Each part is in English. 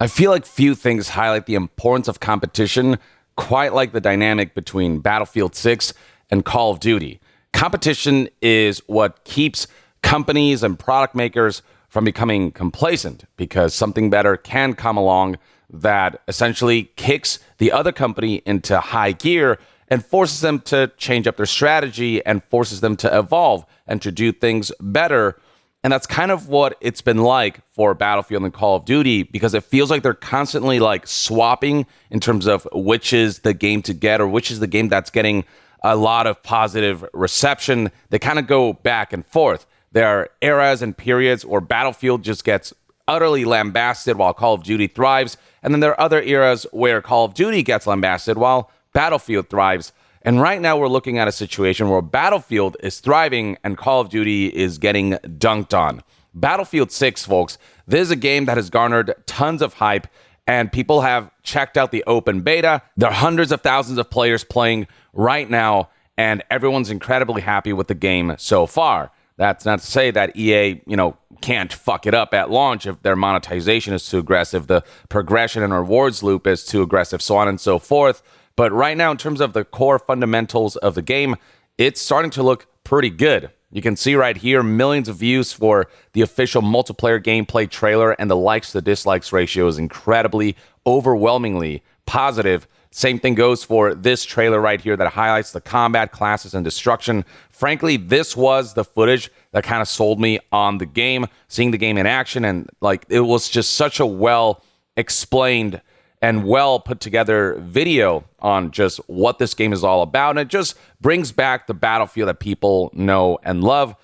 I feel like few things highlight the importance of competition quite like the dynamic between Battlefield 6 and Call of Duty. Competition is what keeps companies and product makers from becoming complacent because something better can come along that essentially kicks the other company into high gear and forces them to change up their strategy and forces them to evolve and to do things better. And that's kind of what it's been like for Battlefield and Call of Duty because it feels like they're constantly like swapping in terms of which is the game to get or which is the game that's getting a lot of positive reception. They kind of go back and forth. There are eras and periods where Battlefield just gets utterly lambasted while Call of Duty thrives. And then there are other eras where Call of Duty gets lambasted while Battlefield thrives. And right now we're looking at a situation where Battlefield is thriving and Call of Duty is getting dunked on. Battlefield 6, folks, this is a game that has garnered tons of hype and people have checked out the open beta. There are hundreds of thousands of players playing right now and everyone's incredibly happy with the game so far. That's not to say that EA, can't fuck it up at launch if their monetization is too aggressive, the progression and rewards loop is too aggressive, so on and so forth. But right now, in terms of the core fundamentals of the game, it's starting to look pretty good. You can see right here millions of views for the official multiplayer gameplay trailer, and the likes to dislikes ratio is incredibly, overwhelmingly positive. Same thing goes for this trailer right here that highlights the combat, classes, and destruction. Frankly, this was the footage that kind of sold me on the game, seeing the game in action, and it was just such a well explained and well put together video on just what this game is all about. And it just brings back the Battlefield that people know and love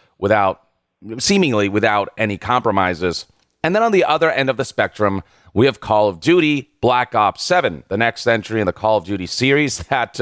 seemingly without any compromises. And then on the other end of the spectrum, we have Call of Duty Black Ops 7, the next entry in the Call of Duty series that,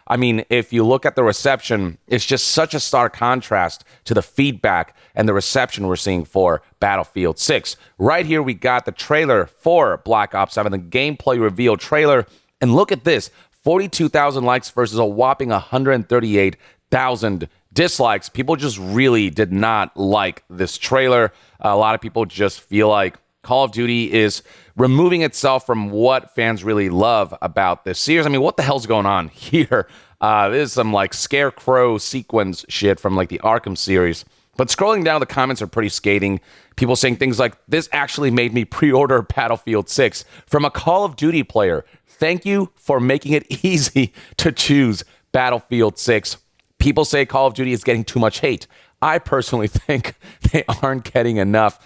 if you look at the reception, it's just such a stark contrast to the feedback and the reception we're seeing for Battlefield 6. Right here, we got the trailer for Black Ops 7, the gameplay reveal trailer. And look at this, 42,000 likes versus a whopping 138,000 dislikes. People just really did not like this trailer. A lot of people just feel like Call of Duty is removing itself from what fans really love about this series. I mean, what the hell's going on here? This is some scarecrow sequence shit from the Arkham series. But scrolling down, the comments are pretty scathing. People saying things like, this actually made me pre-order Battlefield 6 from a Call of Duty player. Thank you for making it easy to choose Battlefield 6. People say Call of Duty is getting too much hate. I personally think they aren't getting enough.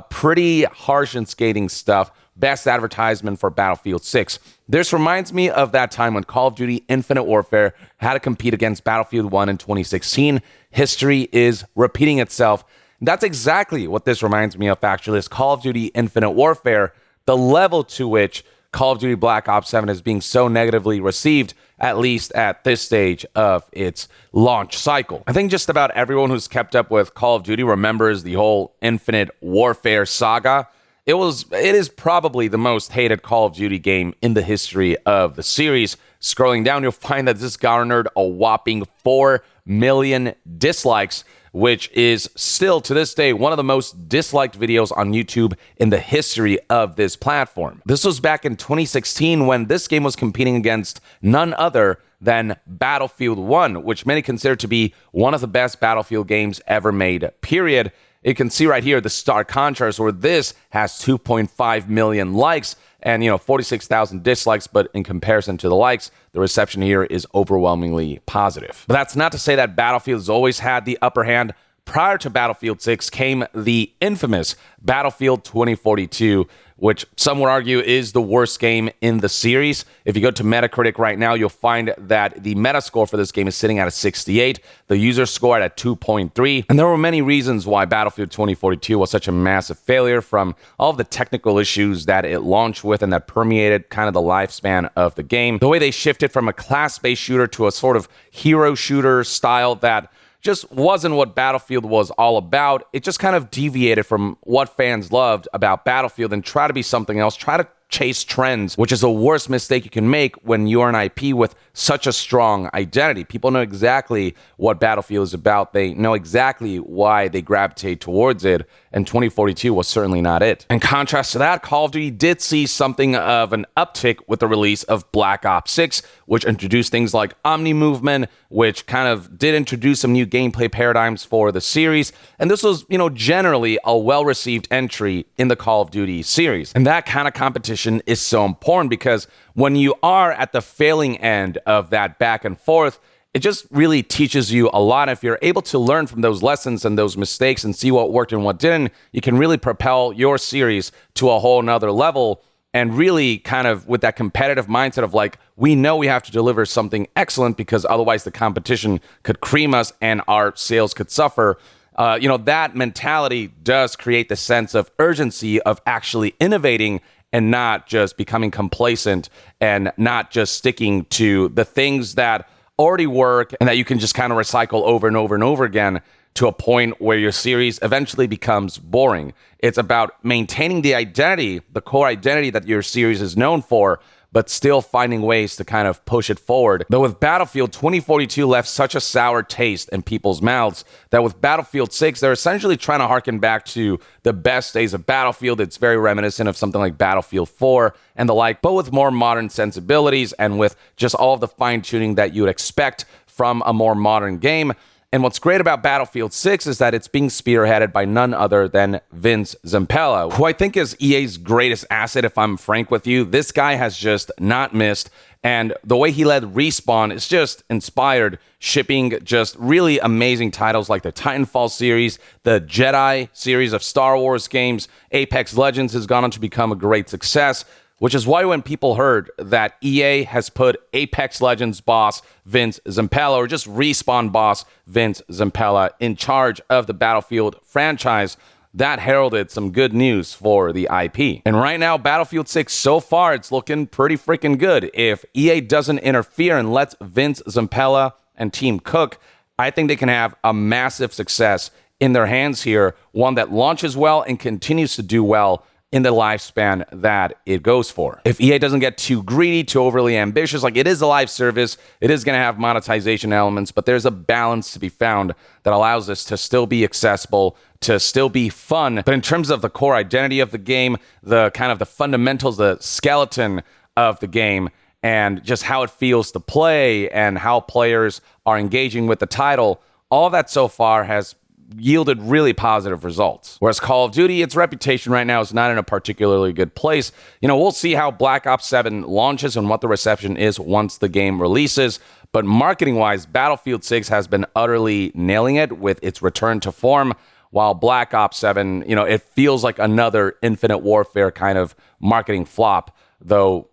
Pretty harsh and scathing stuff. Best advertisement for Battlefield 6. This reminds me of that time when Call of Duty Infinite Warfare had to compete against Battlefield 1 in 2016. History is repeating itself. That's exactly what this reminds me of, actually, is Call of Duty Infinite Warfare. The level to which Call of Duty Black Ops 7 is being so negatively received, at least at this stage of its launch cycle. I think just about everyone who's kept up with Call of Duty remembers the whole Infinite Warfare saga. It is probably the most hated Call of Duty game in the history of the series. Scrolling down, you'll find that this garnered a whopping 4 million dislikes, which is still to this day one of the most disliked videos on YouTube in the history of this platform. This was back in 2016 when this game was competing against none other than Battlefield 1, which many consider to be one of the best Battlefield games ever made, period. You can see right here the stark contrast where this has 2.5 million likes and 46,000 dislikes, but in comparison to the likes, the reception here is overwhelmingly positive. But that's not to say that Battlefield has always had the upper hand. Prior to Battlefield 6 came the infamous Battlefield 2042, which some would argue is the worst game in the series. If you go to Metacritic right now, you'll find that the Metascore for this game is sitting at a 68, the user score at 2.3, and there were many reasons why Battlefield 2042 was such a massive failure, from all of the technical issues that it launched with and that permeated kind of the lifespan of the game. The way they shifted from a class-based shooter to a sort of hero shooter style that just wasn't what Battlefield was all about. It just kind of deviated from what fans loved about Battlefield and try to be something else, try to chase trends, which is the worst mistake you can make when you're an IP with such a strong identity. People know exactly what Battlefield is about. They know exactly why they gravitate towards it. and 2042 was certainly not it. In contrast to that, Call of Duty did see something of an uptick with the release of Black Ops 6, which introduced things like Omni Movement, which kind of did introduce some new gameplay paradigms for the series. And this was, generally a well-received entry in the Call of Duty series. And that kind of competition is so important because when you are at the failing end of that back and forth, it just really teaches you a lot. If you're able to learn from those lessons and those mistakes and see what worked and what didn't, you can really propel your series to a whole nother level and really kind of with that competitive mindset of like, we know we have to deliver something excellent because otherwise the competition could cream us and our sales could suffer. That mentality does create the sense of urgency of actually innovating and not just becoming complacent and not just sticking to the things that already work and that you can just kind of recycle over and over and over again to a point where your series eventually becomes boring. It's about maintaining the identity, the core identity that your series is known for, but still finding ways to kind of push it forward. Though with Battlefield, 2042 left such a sour taste in people's mouths that with Battlefield 6, they're essentially trying to harken back to the best days of Battlefield. It's very reminiscent of something like Battlefield 4 and the like, but with more modern sensibilities and with just all of the fine-tuning that you would expect from a more modern game. And what's great about Battlefield 6 is that it's being spearheaded by none other than Vince Zampella, who I think is EA's greatest asset, if I'm frank with you. This guy has just not missed, and the way he led Respawn is just inspired, shipping just really amazing titles like the Titanfall series, the Jedi series of Star Wars games. Apex Legends has gone on to become a great success, which is why when people heard that EA has put Apex Legends boss Vince Zampella, or just Respawn boss Vince Zampella, in charge of the Battlefield franchise, that heralded some good news for the IP. And right now, Battlefield 6, so far, it's looking pretty freaking good. If EA doesn't interfere and lets Vince Zampella and team cook, I think they can have a massive success in their hands here, one that launches well and continues to do well in the lifespan that it goes for. If EA doesn't get too greedy, too overly ambitious, like it is a live service, it is going to have monetization elements, but there's a balance to be found that allows us to still be accessible, to still be fun. But in terms of the core identity of the game, the kind of the fundamentals, the skeleton of the game, and just how it feels to play and how players are engaging with the title, all that so far has yielded really positive results. Whereas Call of Duty, its reputation right now is not in a particularly good place. We'll see how Black Ops 7 launches and what the reception is once the game releases. But marketing-wise, Battlefield 6 has been utterly nailing it with its return to form, while Black Ops 7, it feels like another Infinite Warfare kind of marketing flop, though,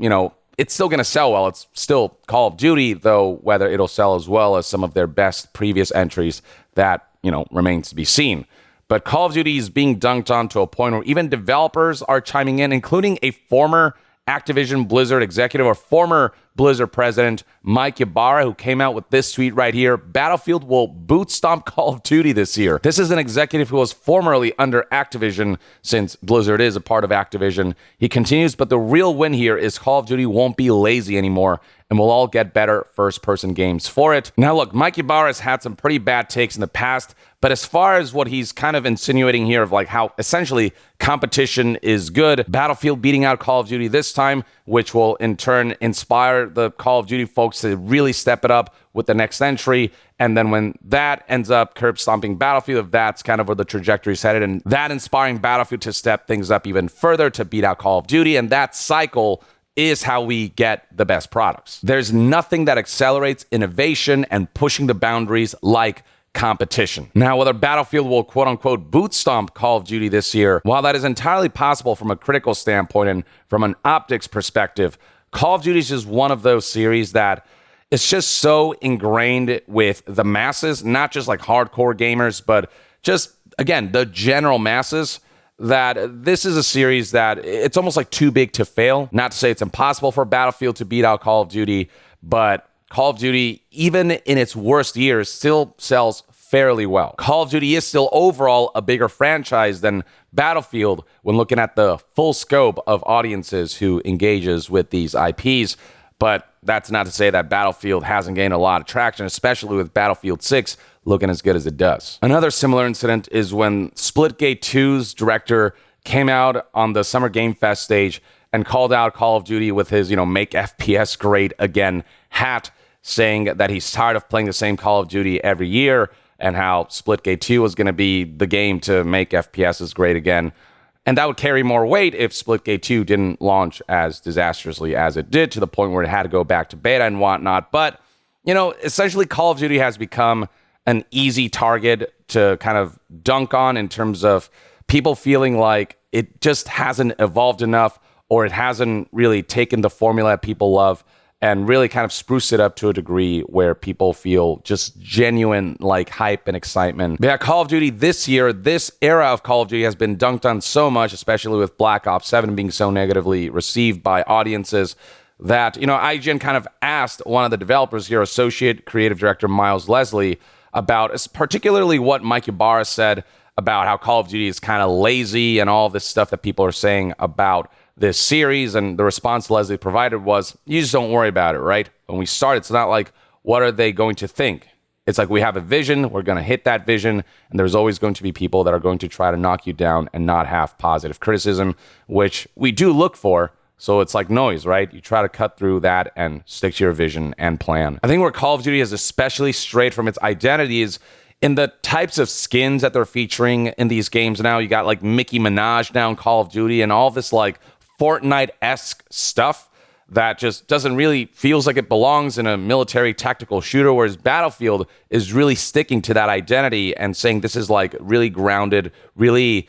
it's still going to sell well. It's still Call of Duty, though whether it'll sell as well as some of their best previous entries, that remains to be seen. But Call of Duty is being dunked on to a point where even developers are chiming in, including a former Activision Blizzard executive or former Blizzard president, Mike Ybarra, who came out with this tweet right here: Battlefield will boot stomp Call of Duty this year. This is an executive who was formerly under Activision, since Blizzard is a part of Activision. He continues, but the real win here is Call of Duty won't be lazy anymore, and we'll all get better first-person games for it. Now look, Mike Ybarra has had some pretty bad takes in the past, but as far as what he's kind of insinuating here of like how essentially competition is good, Battlefield beating out Call of Duty this time, which will in turn inspire the Call of Duty folks to really step it up with the next entry. And then when that ends up curb stomping Battlefield, if that's kind of where the trajectory is headed, and that inspiring Battlefield to step things up even further to beat out Call of Duty, and that cycle is how we get the best products. There's nothing that accelerates innovation and pushing the boundaries like competition. Now, whether Battlefield will quote-unquote boot stomp Call of Duty this year, while that is entirely possible from a critical standpoint and from an optics perspective, Call of Duty is just one of those series that it's just so ingrained with the masses, not just like hardcore gamers, but just, again, the general masses, that this is a series that it's almost like too big to fail. Not to say it's impossible for Battlefield to beat out Call of Duty, but Call of Duty, even in its worst years, still sells fairly well. Call of Duty is still overall a bigger franchise than Battlefield when looking at the full scope of audiences who engages with these IPs. But that's not to say that Battlefield hasn't gained a lot of traction, especially with Battlefield 6 looking as good as it does. Another similar incident is when Splitgate 2's director came out on the Summer Game Fest stage and called out Call of Duty with his, make FPS great again hat, saying that he's tired of playing the same Call of Duty every year and how Splitgate 2 was going to be the game to make FPSs great again. And that would carry more weight if Splitgate 2 didn't launch as disastrously as it did, to the point where it had to go back to beta and whatnot. But, essentially Call of Duty has become an easy target to kind of dunk on in terms of people feeling like it just hasn't evolved enough, or it hasn't really taken the formula that people love and really kind of spruce it up to a degree where people feel just genuine hype and excitement. But yeah, Call of Duty this year, this era of Call of Duty has been dunked on so much, especially with Black Ops 7 being so negatively received by audiences, that, IGN kind of asked one of the developers here, Associate Creative Director Miles Leslie, about particularly what Mike Ybarra said about how Call of Duty is kind of lazy and all this stuff that people are saying about this series. And the response Leslie provided was, you just don't worry about it, right? When we start, it's not like, what are they going to think? It's like, we have a vision, we're going to hit that vision, and there's always going to be people that are going to try to knock you down and not have positive criticism, which we do look for. So it's like noise, right? You try to cut through that and stick to your vision and plan. I think where Call of Duty is especially strayed from its identity is in the types of skins that they're featuring in these games now. You got Mickey Minaj now in Call of Duty and all this Fortnite-esque stuff that just doesn't really feels like it belongs in a military tactical shooter, whereas Battlefield is really sticking to that identity and saying this is really grounded, really,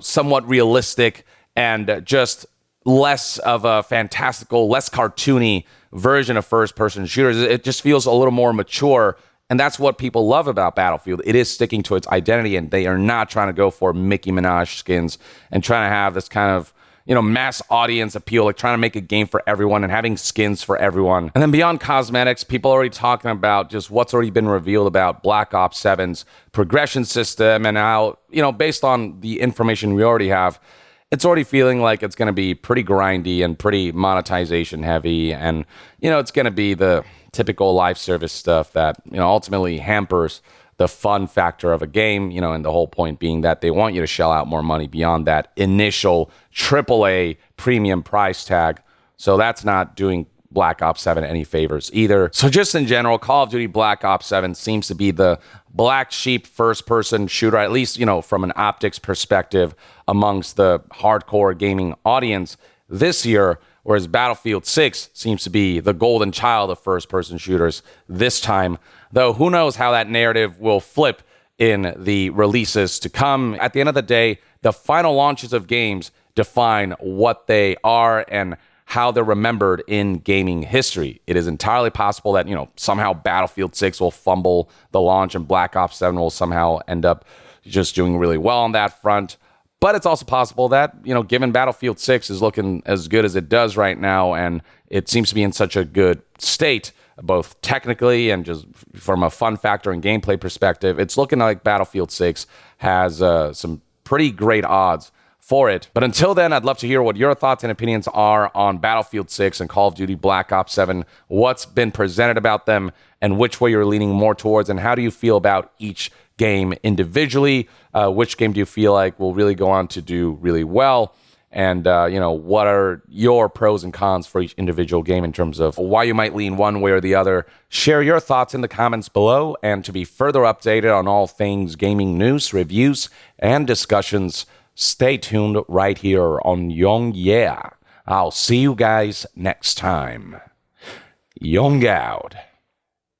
somewhat realistic, and just less of a fantastical, less cartoony version of first-person shooters. It just feels a little more mature, and that's what people love about Battlefield. It is sticking to its identity, and they are not trying to go for Mickey Minaj skins and trying to have this kind of mass audience appeal, trying to make a game for everyone and having skins for everyone. And then beyond cosmetics, people are already talking about just what's already been revealed about Black Ops 7's progression system, and how, based on the information we already have, it's already feeling like it's going to be pretty grindy and pretty monetization heavy. And, it's going to be the typical live service stuff that, ultimately hampers the fun factor of a game, and the whole point being that they want you to shell out more money beyond that initial AAA premium price tag. So that's not doing Black Ops 7 any favors either. So just in general, Call of Duty Black Ops 7 seems to be the black sheep first-person shooter, at least, from an optics perspective, amongst the hardcore gaming audience this year, whereas Battlefield 6 seems to be the golden child of first-person shooters this time. Though who knows how that narrative will flip in the releases to come. At the end of the day, the final launches of games define what they are and how they're remembered in gaming history. It is entirely possible that, somehow Battlefield 6 will fumble the launch and Black Ops 7 will somehow end up just doing really well on that front. But it's also possible that, given Battlefield 6 is looking as good as it does right now, and it seems to be in such a good state, both technically and just from a fun factor and gameplay perspective, it's looking like Battlefield 6 has some pretty great odds for it. But until then, I'd love to hear what your thoughts and opinions are on Battlefield 6 and Call of Duty Black Ops 7, what's been presented about them, and which way you're leaning more towards, and how do you feel about each game individually? Which game do you feel like will really go on to do really well? And, what are your pros and cons for each individual game in terms of why you might lean one way or the other? Share your thoughts in the comments below. And to be further updated on all things gaming news, reviews, and discussions, stay tuned right here on Young Yeah. I'll see you guys next time. Young out.